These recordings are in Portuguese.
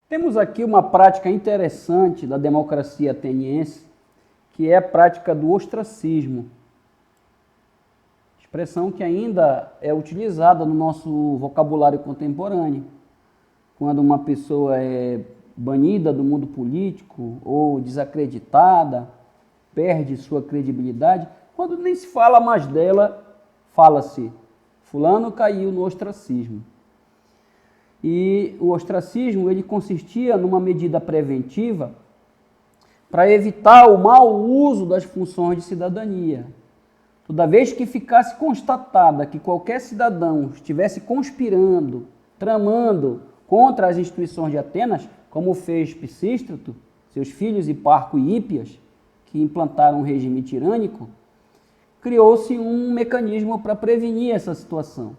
Temos aqui uma prática interessante da democracia ateniense, que é a prática do ostracismo. Expressão que ainda é utilizada no nosso vocabulário contemporâneo. Quando uma pessoa é banida do mundo político ou desacreditada, perde sua credibilidade, quando nem se fala mais dela, fala-se, fulano caiu no ostracismo. E o ostracismo ele consistia numa medida preventiva para evitar o mau uso das funções de cidadania. Toda vez que ficasse constatada que qualquer cidadão estivesse conspirando, tramando contra as instituições de Atenas, como fez Pisístrato, seus filhos Hiparco e Hípias, que implantaram um regime tirânico, criou-se um mecanismo para prevenir essa situação.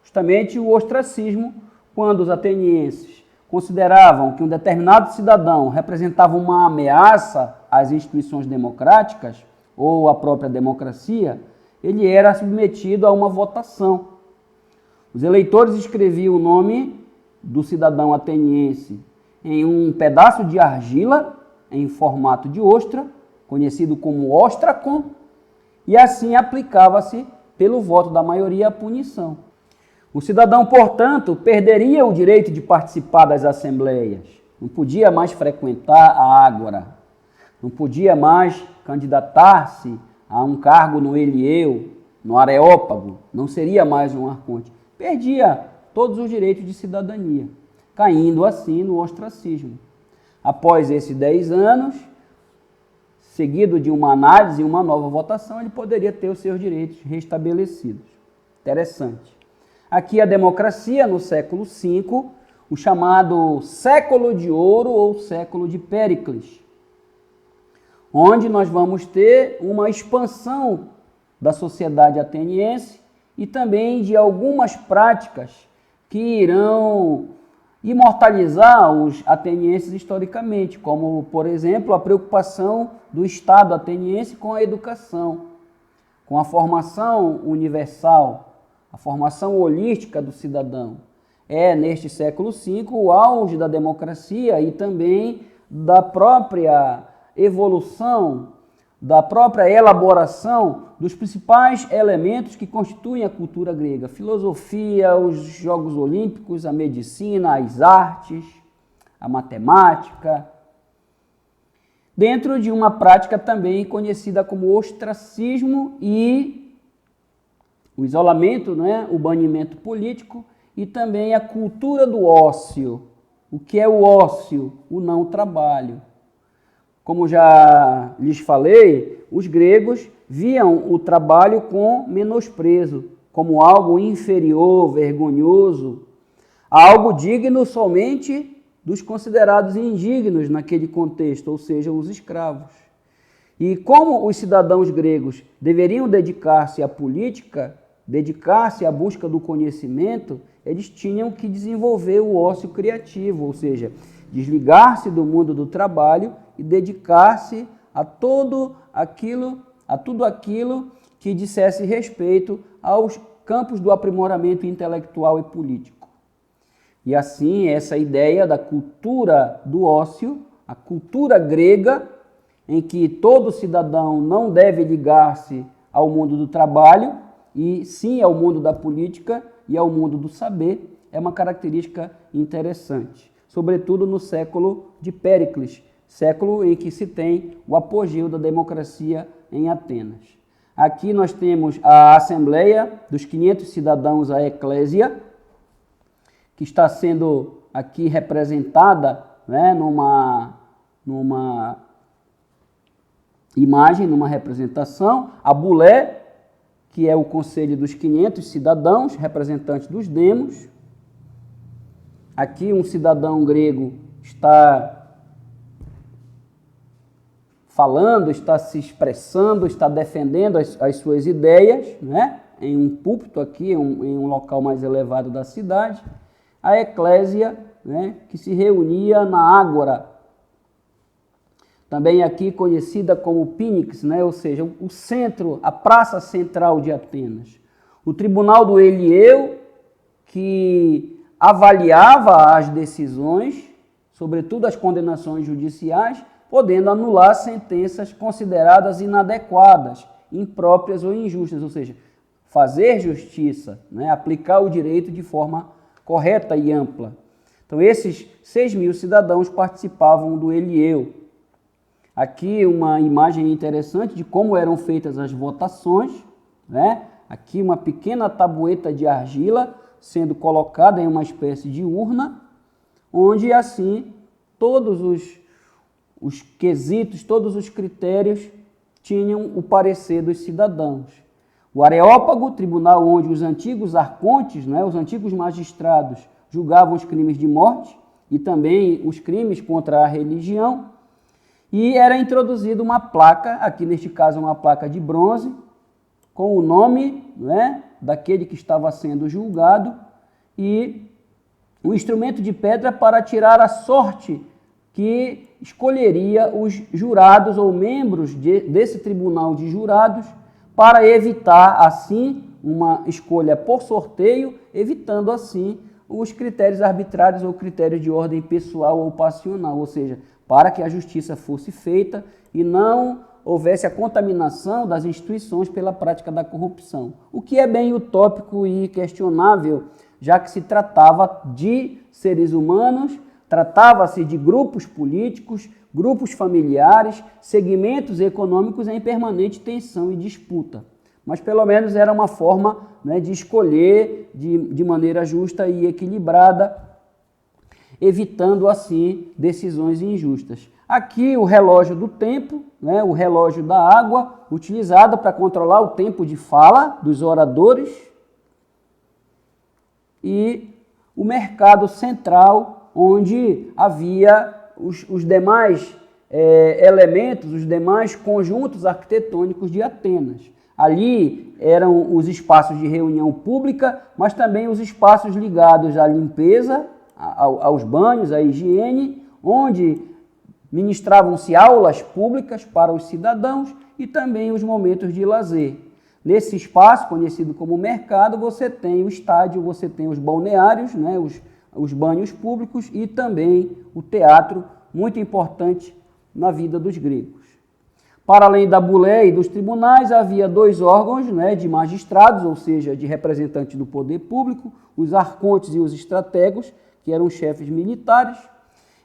Justamente o ostracismo, quando os atenienses consideravam que um determinado cidadão representava uma ameaça às instituições democráticas ou à própria democracia, ele era submetido a uma votação. Os eleitores escreviam o nome do cidadão ateniense em um pedaço de argila em formato de ostra, conhecido como ostracon, e assim aplicava-se pelo voto da maioria a punição. O cidadão, portanto, perderia o direito de participar das assembleias, não podia mais frequentar a ágora, não podia mais candidatar-se a um cargo no Helieu, no Areópago, não seria mais um arconte. Perdia todos os direitos de cidadania, caindo assim no ostracismo. Após esses 10 anos, seguido de uma análise e uma nova votação, ele poderia ter os seus direitos restabelecidos. Interessante. Aqui a democracia, no século V, o chamado século de ouro ou século de Péricles, onde nós vamos ter uma expansão da sociedade ateniense e também de algumas práticas que irão imortalizar os atenienses historicamente, como, por exemplo, a preocupação do Estado ateniense com a educação, com a formação universal, a formação holística do cidadão. É, neste século V, o auge da democracia e também da própria evolução, da própria elaboração dos principais elementos que constituem a cultura grega. A filosofia, os Jogos Olímpicos, a medicina, as artes, a matemática, dentro de uma prática também conhecida como ostracismo e o isolamento, né? O banimento político e também a cultura do ócio. O que é o ócio? O não trabalho. Como já lhes falei, os gregos viam o trabalho com menosprezo, como algo inferior, vergonhoso, algo digno somente dos considerados indignos naquele contexto, ou seja, os escravos. E como os cidadãos gregos deveriam dedicar-se à política, dedicar-se à busca do conhecimento, eles tinham que desenvolver o ócio criativo, ou seja, desligar-se do mundo do trabalho e dedicar-se a tudo aquilo que dissesse respeito aos campos do aprimoramento intelectual e político. E assim, essa ideia da cultura do ócio, a cultura grega, em que todo cidadão não deve ligar-se ao mundo do trabalho, e sim ao mundo da política e ao mundo do saber, é uma característica interessante, sobretudo no século de Péricles, século em que se tem o apogeu da democracia em Atenas. Aqui nós temos a Assembleia dos 500 cidadãos, a Eclésia, que está sendo aqui representada, né, numa imagem, numa representação, a Bulé, que é o conselho dos 500 cidadãos, representantes dos demos. Aqui um cidadão grego está falando, está se expressando, está defendendo as suas ideias, né? Em um púlpito aqui, em um local mais elevado da cidade. A Eclésia, né, que se reunia na Ágora, também aqui conhecida como Pínix, né, ou seja, o centro, a praça central de Atenas. O tribunal do Helieu, que avaliava as decisões sobretudo as condenações judiciais, podendo anular sentenças consideradas inadequadas, impróprias ou injustas, ou seja, fazer justiça, né? Aplicar o direito de forma correta e ampla. Então, esses 6.000 cidadãos participavam do Elieu. Aqui uma imagem interessante de como eram feitas as votações, né? Aqui uma pequena tabueta de argila sendo colocada em uma espécie de urna, onde assim todos os quesitos, todos os critérios tinham o parecer dos cidadãos. O Areópago, tribunal onde os antigos arcontes, né, os antigos magistrados, julgavam os crimes de morte e também os crimes contra a religião, e era introduzida uma placa, aqui neste caso uma placa de bronze, com o nome, né, daquele que estava sendo julgado e um instrumento de pedra para tirar a sorte que escolheria os jurados ou membros desse tribunal de jurados para evitar, assim, uma escolha por sorteio, evitando, assim, os critérios arbitrários ou critérios de ordem pessoal ou passional, ou seja, para que a justiça fosse feita e não houvesse a contaminação das instituições pela prática da corrupção. O que é bem utópico e questionável, já que se tratava de seres humanos, tratava-se de grupos políticos, grupos familiares, segmentos econômicos em permanente tensão e disputa. Mas pelo menos era uma forma, né, de escolher de maneira justa e equilibrada, evitando assim decisões injustas. Aqui o relógio do tempo, né, o relógio da água, utilizado para controlar o tempo de fala dos oradores, e o mercado central, onde havia os demais elementos, os demais conjuntos arquitetônicos de Atenas. Ali eram os espaços de reunião pública, mas também os espaços ligados à limpeza, aos banhos, à higiene, onde ministravam-se aulas públicas para os cidadãos e também os momentos de lazer. Nesse espaço, conhecido como mercado, você tem o estádio, você tem os balneários, né, os banhos públicos e também o teatro, muito importante na vida dos gregos. Para além da bulé e dos tribunais, havia 2 órgãos, né, de magistrados, ou seja, de representantes do poder público, os arcontes e os estrategos, que eram chefes militares.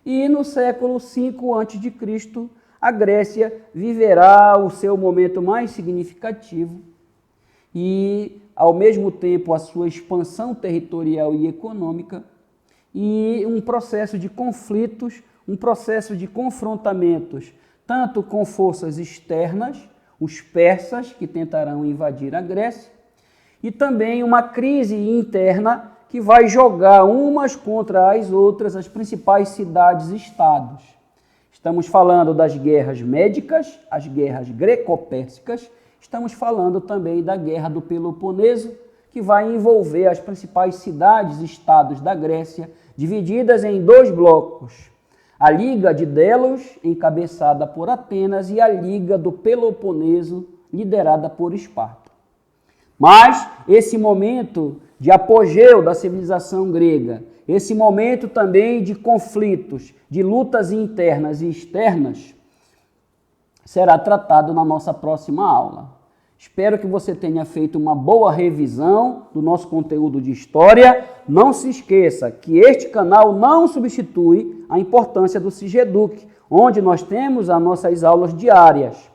E no século V a.C., a Grécia viverá o seu momento mais significativo e, ao mesmo tempo, a sua expansão territorial e econômica e um processo de conflitos, um processo de confrontamentos, tanto com forças externas, os persas, que tentarão invadir a Grécia, e também uma crise interna que vai jogar umas contra as outras as principais cidades-estados. Estamos falando das guerras médicas, as guerras greco-pérsicas, estamos falando também da Guerra do Peloponeso, que vai envolver as principais cidades-estados da Grécia, divididas em 2 blocos. A Liga de Delos, encabeçada por Atenas, e a Liga do Peloponeso, liderada por Esparta. Mas esse momento de apogeu da civilização grega, esse momento também de conflitos, de lutas internas e externas, será tratado na nossa próxima aula. Espero que você tenha feito uma boa revisão do nosso conteúdo de história. Não se esqueça que este canal não substitui a importância do Sigeduc, onde nós temos as nossas aulas diárias,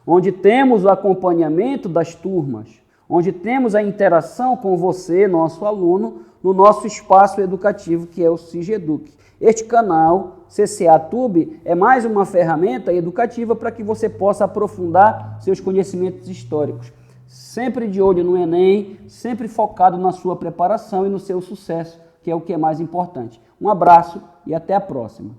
onde temos o acompanhamento das turmas, onde temos a interação com você, nosso aluno, no nosso espaço educativo que é o Sigeduc. Este canal, CCA Tube, é mais uma ferramenta educativa para que você possa aprofundar seus conhecimentos históricos. Sempre de olho no Enem, sempre focado na sua preparação e no seu sucesso, que é o que é mais importante. Um abraço e até a próxima.